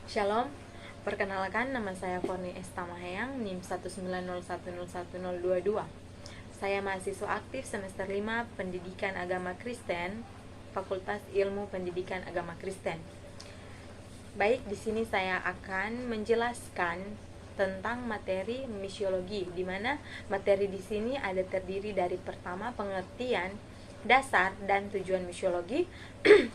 Shalom, perkenalkan nama saya Forni Estamahayang, NIM 190101022. Saya mahasiswa aktif semester 5 Pendidikan Agama Kristen, Fakultas Ilmu Pendidikan Agama Kristen. Baik, di sini saya akan menjelaskan tentang materi misiologi, di mana materi di sini ada terdiri dari pertama pengertian dasar dan tujuan misiologi,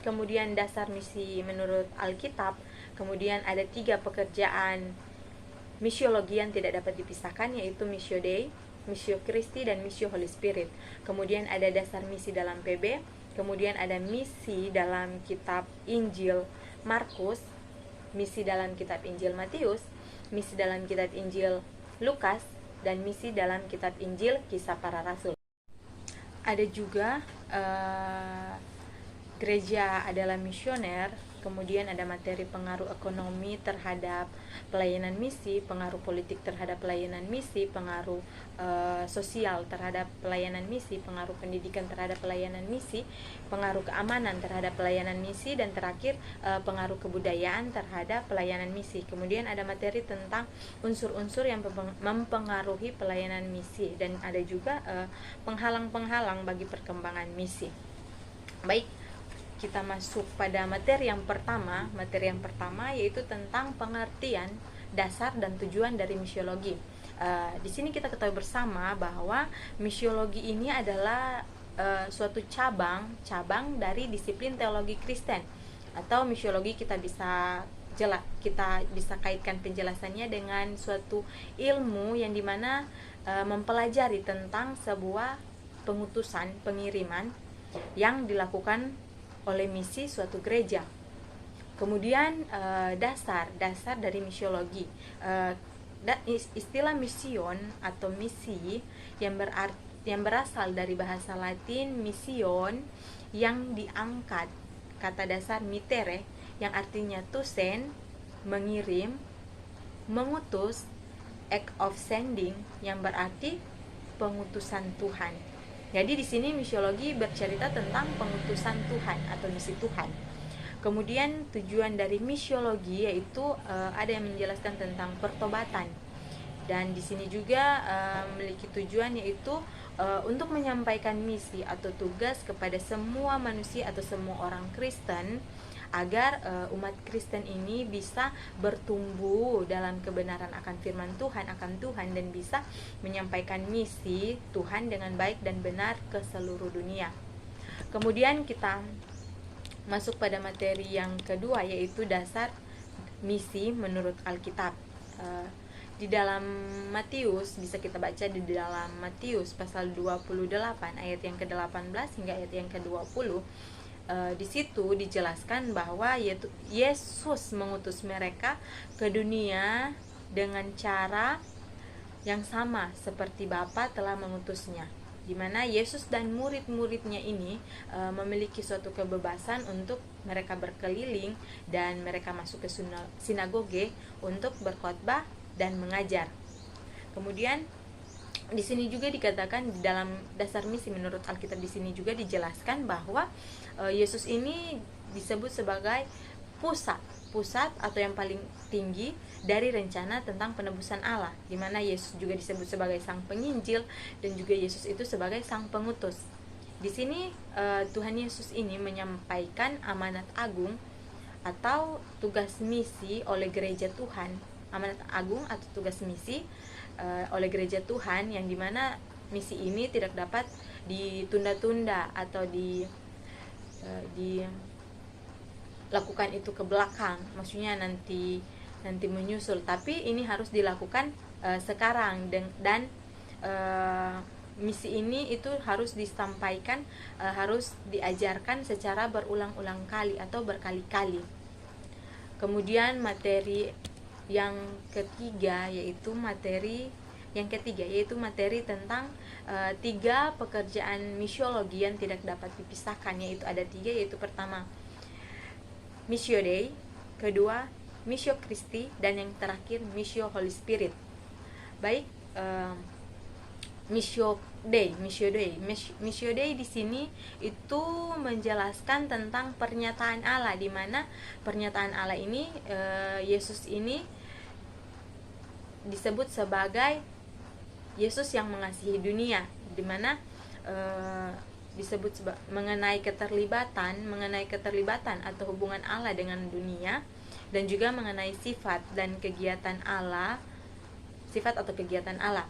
kemudian dasar misi menurut Alkitab, kemudian ada 3 pekerjaan misiologi yang tidak dapat dipisahkan, yaitu Missio Dei, Missio Christi, dan Missio Holy Spirit. Kemudian ada dasar misi dalam PB, kemudian ada misi dalam kitab Injil Markus, misi dalam kitab Injil Matius, misi dalam kitab Injil Lukas, dan misi dalam kitab Injil Kisah Para Rasul. Ada juga gereja adalah misioner, kemudian ada materi pengaruh ekonomi terhadap pelayanan misi, pengaruh politik terhadap pelayanan misi, pengaruh sosial terhadap pelayanan misi, pengaruh pendidikan terhadap pelayanan misi, pengaruh keamanan terhadap pelayanan misi, dan terakhir pengaruh kebudayaan terhadap pelayanan misi. Kemudian ada materi tentang unsur-unsur yang mempengaruhi pelayanan misi, dan ada juga penghalang-penghalang bagi perkembangan misi. Baik, kita masuk pada materi yang pertama. Materi yang pertama yaitu tentang pengertian dasar dan tujuan dari misiologi. Di sini kita ketahui bersama bahwa misiologi ini adalah suatu cabang dari disiplin teologi Kristen, atau misiologi kita bisa kaitkan penjelasannya dengan suatu ilmu yang dimana mempelajari tentang sebuah pengutusan, pengiriman yang dilakukan oleh misi suatu gereja. Kemudian dasar dari misiologi, istilah mision atau misi yang berasal dari bahasa Latin mission, yang diangkat kata dasar mittere yang artinya to send, mengirim, mengutus, act of sending yang berarti pengutusan Tuhan. Jadi di sini misiologi bercerita tentang pengutusan Tuhan atau misi Tuhan. Kemudian tujuan dari misiologi yaitu ada yang menjelaskan tentang pertobatan. Dan di sini juga memiliki tujuan yaitu untuk menyampaikan misi atau tugas kepada semua manusia atau semua orang Kristen, agar umat Kristen ini bisa bertumbuh dalam kebenaran akan firman Tuhan, dan bisa menyampaikan misi Tuhan dengan baik dan benar ke seluruh dunia. Kemudian kita masuk pada materi yang kedua, yaitu dasar misi menurut Alkitab. Di dalam Matius, bisa kita baca di dalam Matius pasal 28 ayat yang ke-18 hingga ayat yang ke-20. Di situ dijelaskan bahwa Yesus mengutus mereka ke dunia dengan cara yang sama seperti Bapa telah mengutusnya, di mana Yesus dan murid-muridnya ini memiliki suatu kebebasan untuk mereka berkeliling dan mereka masuk ke sinagoge untuk berkhotbah dan mengajar. Kemudian di sini juga dikatakan di dalam dasar misi menurut Alkitab, di sini juga dijelaskan bahwa Yesus ini disebut sebagai pusat atau yang paling tinggi dari rencana tentang penebusan Allah, di mana Yesus juga disebut sebagai sang penginjil dan juga Yesus itu sebagai sang pengutus. Di sini Tuhan Yesus ini menyampaikan amanat agung atau tugas misi oleh gereja Tuhan, amanat agung atau tugas misi oleh gereja Tuhan, yang dimana misi ini tidak dapat ditunda-tunda atau dilakukan itu ke belakang, maksudnya nanti menyusul, tapi ini harus dilakukan sekarang, dan misi ini itu harus disampaikan, harus diajarkan secara berulang-ulang kali atau berkali-kali. Kemudian materi yang ketiga yaitu materi tentang 3 pekerjaan misiologi yang tidak dapat dipisahkan, yaitu ada 3, yaitu pertama Missio Dei, kedua Missio Christi, dan yang terakhir Missio Holy Spirit. Baik, Missio Dei di sini itu menjelaskan tentang pernyataan Allah, di mana pernyataan Allah ini, Yesus ini disebut sebagai Yesus yang mengasihi dunia, di mana disebut mengenai keterlibatan atau hubungan Allah dengan dunia, dan juga mengenai sifat dan kegiatan Allah, sifat atau kegiatan Allah,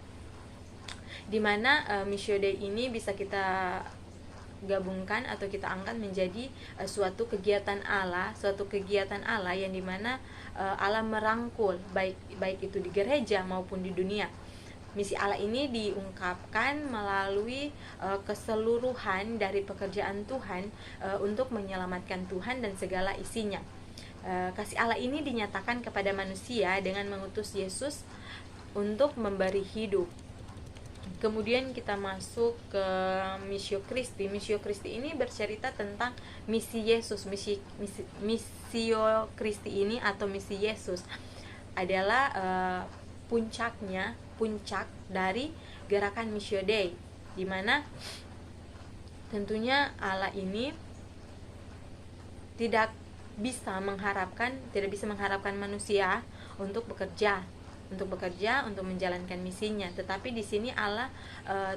di mana Missio Dei ini bisa kita gabungkan atau kita angkat menjadi suatu kegiatan Allah yang dimana Allah merangkul baik itu di gereja maupun di dunia. Misi Allah ini diungkapkan melalui keseluruhan dari pekerjaan Tuhan untuk menyelamatkan Tuhan dan segala isinya. Kasih Allah ini dinyatakan kepada manusia dengan mengutus Yesus untuk memberi hidup. Kemudian kita masuk ke Missio Christi. Missio Christi ini bercerita tentang misi Yesus. Missio Christi ini atau misi Yesus adalah puncak dari gerakan Missio Dei, di mana tentunya Allah ini tidak bisa mengharapkan manusia untuk bekerja untuk menjalankan misinya, tetapi di sini Allah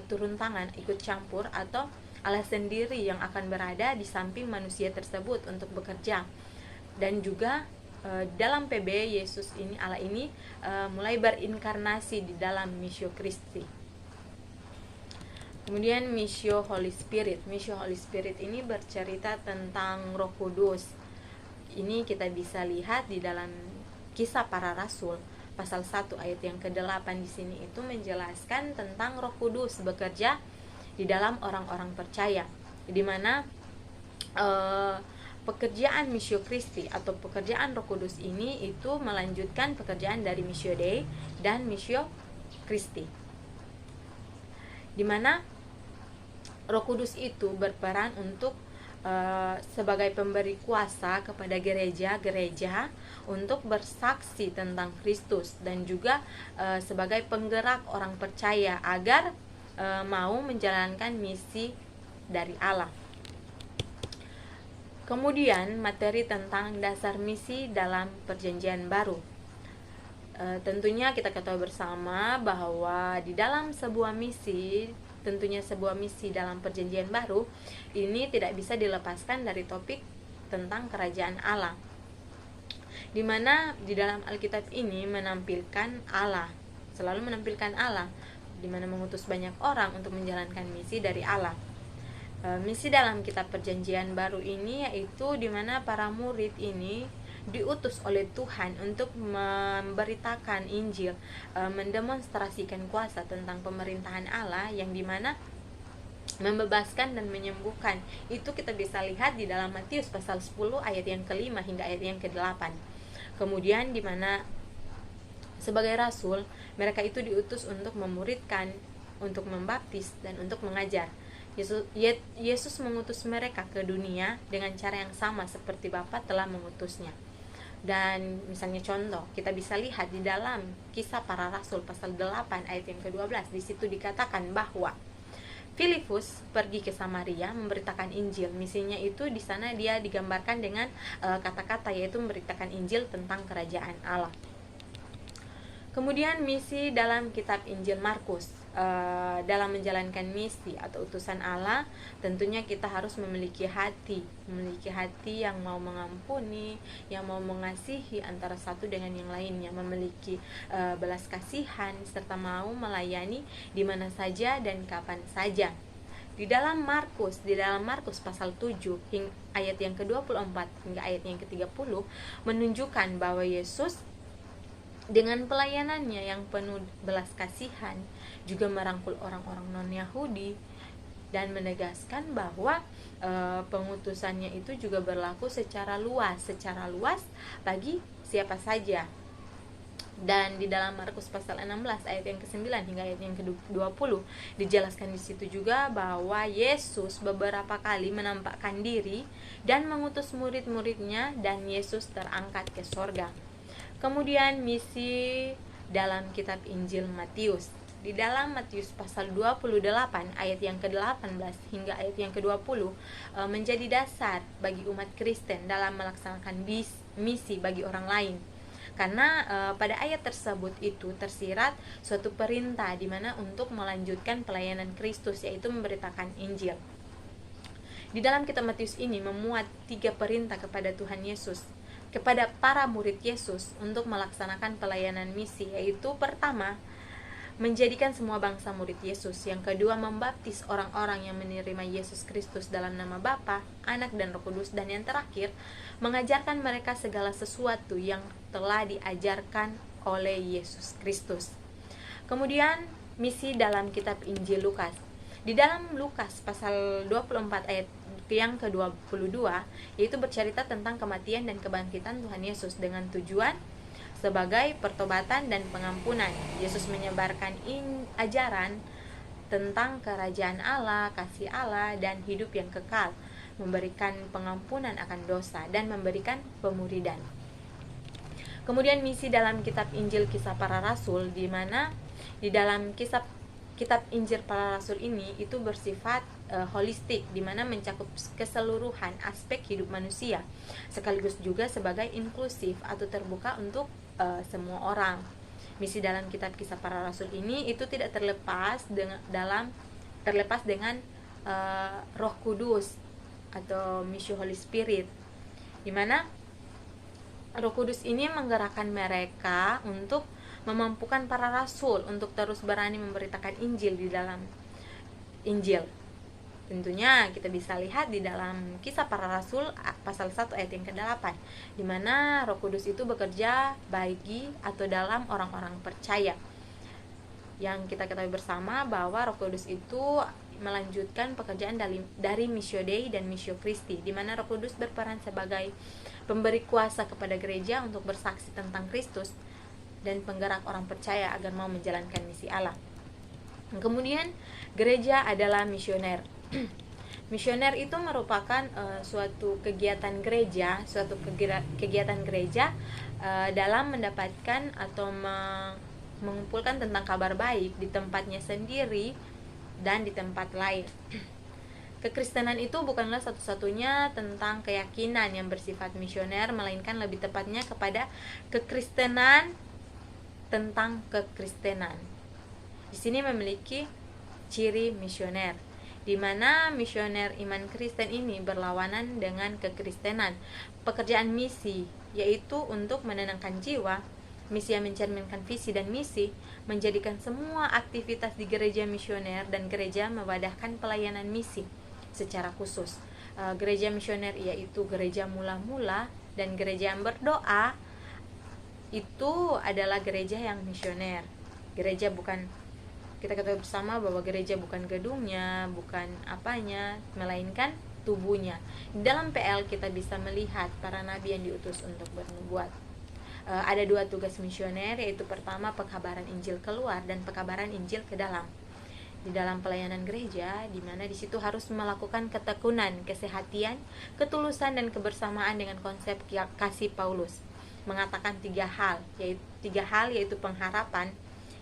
turun tangan, ikut campur, atau Allah sendiri yang akan berada di samping manusia tersebut untuk bekerja. Dan juga dalam PB Yesus ini, Allah ini mulai berinkarnasi di dalam Missio Christi. Kemudian Missio Holy Spirit. Missio Holy Spirit ini bercerita tentang Roh Kudus. Ini kita bisa lihat di dalam Kisah Para Rasul pasal 1 ayat yang ke-8. Di sini itu menjelaskan tentang Roh Kudus bekerja di dalam orang-orang percaya, di mana pekerjaan Missio Christi atau pekerjaan Roh Kudus ini itu melanjutkan pekerjaan dari Missio Dei dan Missio Christi, di mana Roh Kudus itu berperan untuk sebagai pemberi kuasa kepada gereja-gereja untuk bersaksi tentang Kristus, dan juga sebagai penggerak orang percaya agar mau menjalankan misi dari Allah. Kemudian materi tentang dasar misi dalam Perjanjian Baru. Tentunya kita ketahui bersama bahwa di dalam sebuah misi, tentunya sebuah misi dalam Perjanjian Baru ini tidak bisa dilepaskan dari topik tentang kerajaan Allah, di mana di dalam Alkitab ini selalu menampilkan Allah, di mana mengutus banyak orang untuk menjalankan misi dari Allah. Misi dalam kitab Perjanjian Baru ini yaitu di mana para murid ini diutus oleh Tuhan untuk memberitakan Injil, mendemonstrasikan kuasa tentang pemerintahan Allah yang dimana membebaskan dan menyembuhkan. Itu kita bisa lihat di dalam Matius pasal 10 ayat yang ke-5 hingga ayat yang ke-8. Kemudian di mana sebagai rasul mereka itu diutus untuk memuridkan, untuk membaptis, dan untuk mengajar. Yesus mengutus mereka ke dunia dengan cara yang sama seperti Bapa telah mengutusnya. Dan misalnya contoh, kita bisa lihat di dalam Kisah Para Rasul pasal 8 ayat yang ke-12. Di situ dikatakan bahwa Filipus pergi ke Samaria memberitakan Injil. Misinya itu di sana dia digambarkan dengan kata-kata, yaitu memberitakan Injil tentang kerajaan Allah. Kemudian misi dalam kitab Injil Markus. Dalam menjalankan misi atau utusan Allah, tentunya kita harus memiliki hati yang mau mengampuni, yang mau mengasihi antara satu dengan yang lainnya, memiliki belas kasihan, serta mau melayani di mana saja dan kapan saja. Di dalam Markus pasal 7 ayat yang ke-24 hingga ayat yang ke-30 menunjukkan bahwa Yesus dengan pelayanannya yang penuh belas kasihan juga merangkul orang-orang non-Yahudi, dan menegaskan bahwa pengutusannya itu juga berlaku secara luas bagi siapa saja. Dan di dalam Markus pasal 16 ayat yang ke-9 hingga ayat yang ke-20 dijelaskan di situ juga bahwa Yesus beberapa kali menampakkan diri dan mengutus murid-muridnya, dan Yesus terangkat ke sorga. Kemudian misi dalam kitab Injil Matius. Di dalam Matius pasal 28 ayat yang ke-18 hingga ayat yang ke-20 menjadi dasar bagi umat Kristen dalam melaksanakan misi bagi orang lain. Karena pada ayat tersebut itu tersirat suatu perintah di mana untuk melanjutkan pelayanan Kristus, yaitu memberitakan Injil. Di dalam kitab Matius ini memuat 3 perintah kepada Tuhan Yesus, kepada para murid Yesus untuk melaksanakan pelayanan misi, yaitu pertama, menjadikan semua bangsa murid Yesus. Yang kedua, membaptis orang-orang yang menerima Yesus Kristus dalam nama Bapa, Anak, dan Roh Kudus. Dan yang terakhir, mengajarkan mereka segala sesuatu yang telah diajarkan oleh Yesus Kristus. Kemudian, misi dalam kitab Injil Lukas. Di dalam Lukas pasal 24 ayat yang ke-22, yaitu bercerita tentang kematian dan kebangkitan Tuhan Yesus dengan tujuan sebagai pertobatan dan pengampunan. Yesus menyebarkan ajaran tentang kerajaan Allah, kasih Allah, dan hidup yang kekal, memberikan pengampunan akan dosa, dan memberikan pemuridan. Kemudian misi dalam kitab Injil Kisah Para Rasul, di mana di dalam kitab Injil Para Rasul ini itu bersifat holistik, di mana mencakup keseluruhan aspek hidup manusia, sekaligus juga sebagai inklusif atau terbuka untuk semua orang. Misi dalam kitab Kisah Para Rasul ini itu tidak terlepas dengan Roh Kudus atau misi Holy Spirit, di mana Roh Kudus ini menggerakkan mereka untuk memampukan para rasul untuk terus berani memberitakan Injil di dalam Injil. Tentunya kita bisa lihat di dalam Kisah Para Rasul pasal 1 ayat yang ke-8, di mana Roh Kudus itu bekerja bagi atau dalam orang-orang percaya. Yang kita ketahui bersama bahwa Roh Kudus itu melanjutkan pekerjaan dari Missio Dei dan Missio Christi, di mana Roh Kudus berperan sebagai pemberi kuasa kepada gereja untuk bersaksi tentang Kristus dan penggerak orang percaya agar mau menjalankan misi Allah. Kemudian gereja adalah misioner. Misioner itu merupakan suatu kegiatan gereja, dalam mendapatkan atau mengumpulkan tentang kabar baik di tempatnya sendiri dan di tempat lain. Kekristenan itu bukanlah satu-satunya tentang keyakinan yang bersifat misioner, melainkan lebih tepatnya kepada kekristenan tentang kekristenan. Di sini memiliki ciri misioner, di mana misioner iman Kristen ini berlawanan dengan kekristenan. Pekerjaan misi yaitu untuk menenangkan jiwa, misi yang mencerminkan visi dan misi, menjadikan semua aktivitas di gereja misioner dan gereja mewadahkan pelayanan misi secara khusus. Gereja misioner yaitu gereja mula-mula, dan gereja yang berdoa itu adalah gereja yang misioner. Gereja bukan, kita ketahui bersama bahwa gereja bukan gedungnya, bukan apanya, melainkan tubuhnya. Di dalam PL kita bisa melihat para nabi yang diutus untuk bernubuat. Ada 2 tugas misioner, yaitu pertama pekabaran Injil keluar dan pekabaran Injil ke dalam. Di dalam pelayanan gereja, di mana di situ harus melakukan ketekunan, kesehatian, ketulusan, dan kebersamaan dengan konsep kasih Paulus. Mengatakan 3 hal, yaitu pengharapan,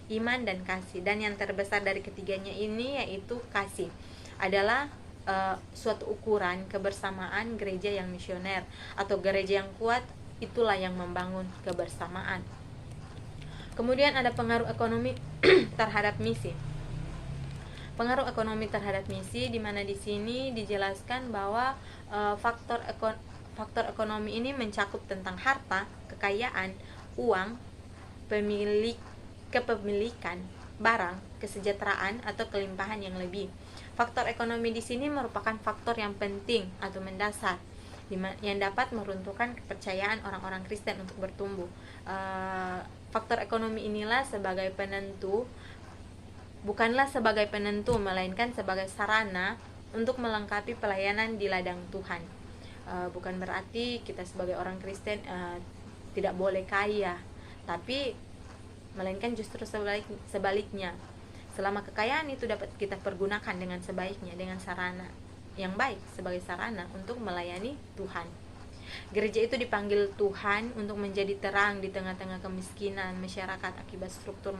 iman, dan kasih. Dan yang terbesar dari ketiganya ini yaitu kasih adalah suatu ukuran kebersamaan gereja yang misioner atau gereja yang kuat. Itulah yang membangun kebersamaan. Kemudian ada pengaruh ekonomi terhadap misi. Pengaruh ekonomi terhadap misi, di mana di sini dijelaskan bahwa faktor ekonomi ini mencakup tentang harta, kekayaan, uang, kepemilikan, barang, kesejahteraan, atau kelimpahan yang lebih. Faktor ekonomi di sini merupakan faktor yang penting atau mendasar yang dapat meruntuhkan kepercayaan orang-orang Kristen untuk bertumbuh. Faktor ekonomi inilah sebagai penentu, bukanlah sebagai penentu, melainkan sebagai sarana untuk melengkapi pelayanan di ladang Tuhan. Bukan berarti kita sebagai orang Kristen tidak boleh kaya, tapi melainkan justru sebaliknya. Selama kekayaan itu dapat kita pergunakan dengan sebaiknya, dengan sarana yang baik sebagai sarana untuk melayani Tuhan. Gereja itu dipanggil Tuhan untuk menjadi terang di tengah-tengah kemiskinan masyarakat akibat struktur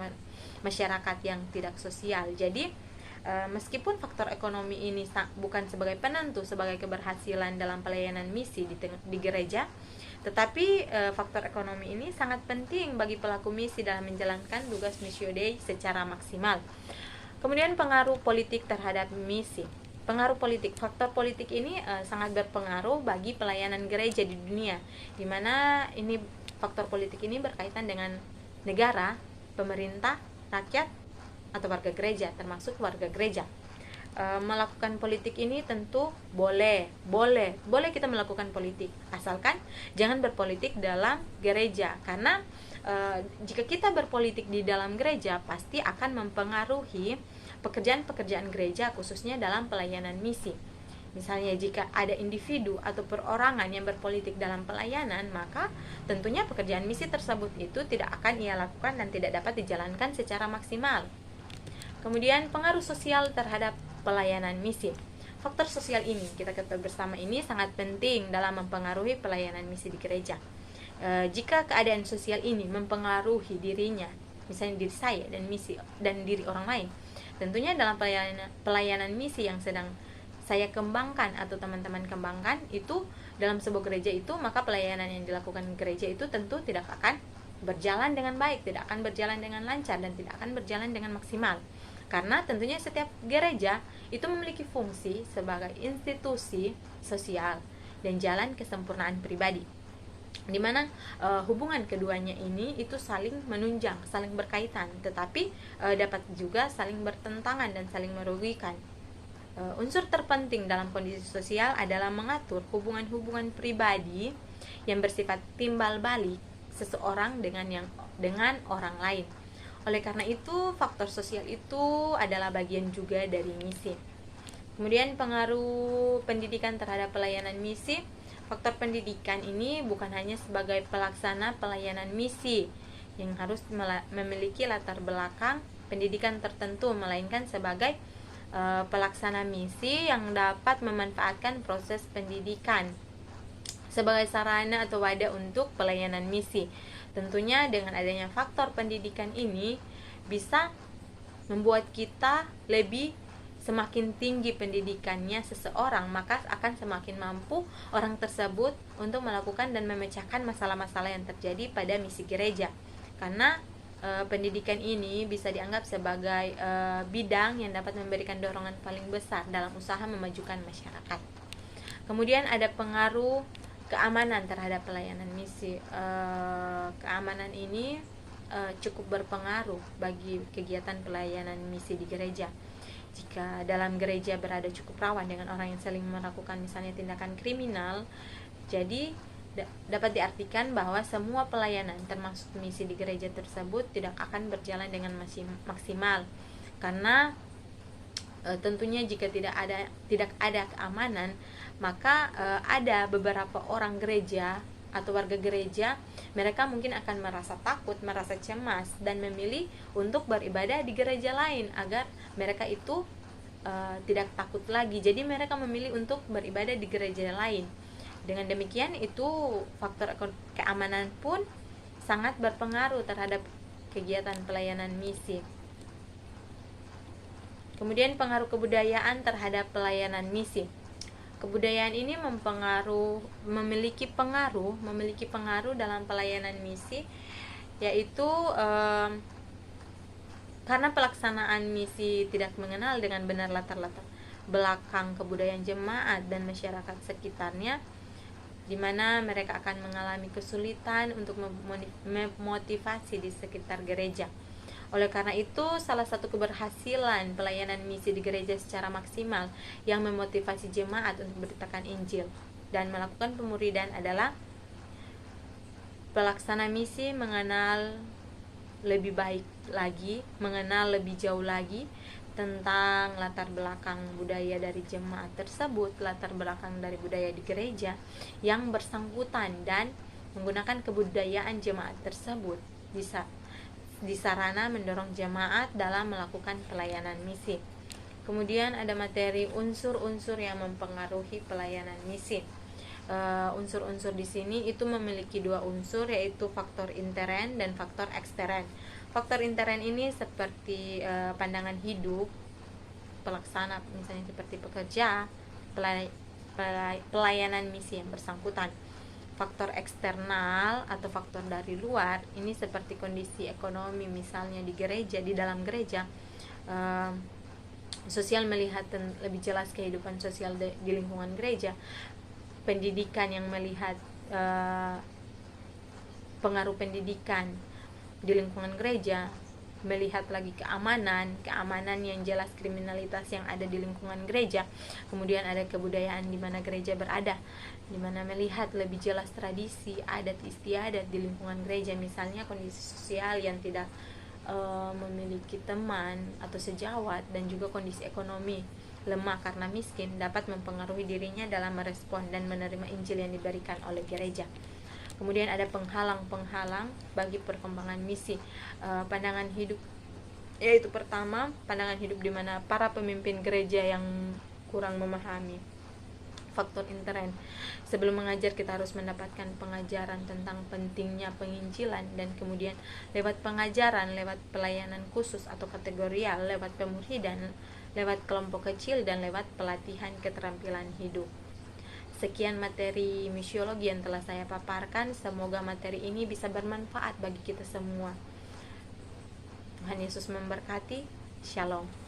masyarakat yang tidak sosial. Jadi meskipun faktor ekonomi ini bukan sebagai penentu sebagai keberhasilan dalam pelayanan misi di gereja, tetapi faktor ekonomi ini sangat penting bagi pelaku misi dalam menjalankan tugas Missio Dei secara maksimal. Kemudian pengaruh politik terhadap misi. Pengaruh politik, faktor politik ini sangat berpengaruh bagi pelayanan gereja di dunia, di mana ini faktor politik ini berkaitan dengan negara, pemerintah, rakyat, atau warga gereja, termasuk warga gereja. Melakukan politik ini tentu boleh kita melakukan politik, asalkan jangan berpolitik dalam gereja, karena jika kita berpolitik di dalam gereja pasti akan mempengaruhi pekerjaan-pekerjaan gereja, khususnya dalam pelayanan misi. Misalnya jika ada individu atau perorangan yang berpolitik dalam pelayanan, maka tentunya pekerjaan misi tersebut itu tidak akan ia lakukan dan tidak dapat dijalankan secara maksimal. Kemudian pengaruh sosial terhadap pelayanan misi. Faktor sosial ini, kita ketahui bersama, ini sangat penting dalam mempengaruhi pelayanan misi di gereja. Jika keadaan sosial ini mempengaruhi dirinya, misalnya diri saya dan diri orang lain, tentunya dalam pelayanan misi yang sedang saya kembangkan atau teman-teman kembangkan itu dalam sebuah gereja itu, maka pelayanan yang dilakukan gereja itu tentu tidak akan berjalan dengan baik, tidak akan berjalan dengan lancar, dan tidak akan berjalan dengan maksimal. Karena tentunya setiap gereja itu memiliki fungsi sebagai institusi sosial dan jalan kesempurnaan pribadi, di mana hubungan keduanya ini itu saling menunjang, saling berkaitan, tetapi dapat juga saling bertentangan dan saling merugikan. Unsur terpenting dalam kondisi sosial adalah mengatur hubungan-hubungan pribadi yang bersifat timbal balik seseorang dengan orang lain. Oleh karena itu, faktor sosial itu adalah bagian juga dari misi. Kemudian pengaruh pendidikan terhadap pelayanan misi. Faktor pendidikan ini bukan hanya sebagai pelaksana pelayanan misi yang harus memiliki latar belakang pendidikan tertentu, melainkan sebagai pelaksana misi yang dapat memanfaatkan proses pendidikan sebagai sarana atau wadah untuk pelayanan misi. Tentunya dengan adanya faktor pendidikan ini bisa membuat kita semakin tinggi pendidikannya seseorang, maka akan semakin mampu orang tersebut untuk melakukan dan memecahkan masalah-masalah yang terjadi pada misi gereja. Karena pendidikan ini bisa dianggap sebagai bidang yang dapat memberikan dorongan paling besar dalam usaha memajukan masyarakat. Kemudian ada pengaruh keamanan terhadap pelayanan misi. Keamanan ini cukup berpengaruh bagi kegiatan pelayanan misi di gereja. Jika dalam gereja berada cukup rawan dengan orang yang saling melakukan misalnya tindakan kriminal, jadi dapat diartikan bahwa semua pelayanan termasuk misi di gereja tersebut tidak akan berjalan dengan maksimal, karena tentunya jika tidak ada keamanan, maka ada beberapa orang gereja atau warga gereja, mereka mungkin akan merasa takut, merasa cemas, dan memilih untuk beribadah di gereja lain agar mereka itu tidak takut lagi. Jadi mereka memilih untuk beribadah di gereja lain. Dengan demikian itu faktor keamanan pun sangat berpengaruh terhadap kegiatan pelayanan misi. Kemudian pengaruh kebudayaan terhadap pelayanan misi. Kebudayaan ini memiliki pengaruh dalam pelayanan misi, yaitu karena pelaksanaan misi tidak mengenal dengan benar latar belakang kebudayaan jemaat dan masyarakat sekitarnya, di mana mereka akan mengalami kesulitan untuk memotivasi di sekitar gereja. Oleh karena itu, salah satu keberhasilan pelayanan misi di gereja secara maksimal yang memotivasi jemaat untuk memberitakan Injil dan melakukan pemuridan adalah pelaksana misi mengenal lebih baik lagi, mengenal lebih jauh lagi tentang latar belakang budaya dari jemaat tersebut, latar belakang dari budaya di gereja yang bersangkutan, dan menggunakan kebudayaan jemaat tersebut bisa di sarana mendorong jemaat dalam melakukan pelayanan misi. Kemudian ada materi unsur-unsur yang mempengaruhi pelayanan misi. unsur-unsur di sini itu memiliki dua unsur, yaitu faktor intern dan faktor ekstern. Faktor intern ini seperti pandangan hidup pelaksana, misalnya seperti pekerja, pelayanan misi yang bersangkutan. Faktor eksternal atau faktor dari luar ini seperti kondisi ekonomi, misalnya di gereja, di dalam gereja. Sosial melihat lebih jelas kehidupan sosial di lingkungan gereja. Pendidikan yang melihat pengaruh pendidikan di lingkungan gereja. Melihat lagi keamanan yang jelas kriminalitas yang ada di lingkungan gereja. Kemudian ada kebudayaan di mana gereja berada, di mana melihat lebih jelas tradisi, adat istiadat di lingkungan gereja, misalnya kondisi sosial yang tidak memiliki teman atau sejawat, dan juga kondisi ekonomi lemah karena miskin dapat mempengaruhi dirinya dalam merespon dan menerima Injil yang diberikan oleh gereja. Kemudian ada penghalang-penghalang bagi perkembangan misi. Pandangan hidup, yaitu pertama, pandangan hidup di mana para pemimpin gereja yang kurang memahami. Faktor intern, sebelum mengajar kita harus mendapatkan pengajaran tentang pentingnya penginjilan, dan kemudian lewat pengajaran, lewat pelayanan khusus atau kategorial, lewat pemuridan, lewat kelompok kecil, dan lewat pelatihan keterampilan hidup. Sekian materi misiologi yang telah saya paparkan. Semoga materi ini bisa bermanfaat bagi kita semua. Tuhan Yesus memberkati. Shalom.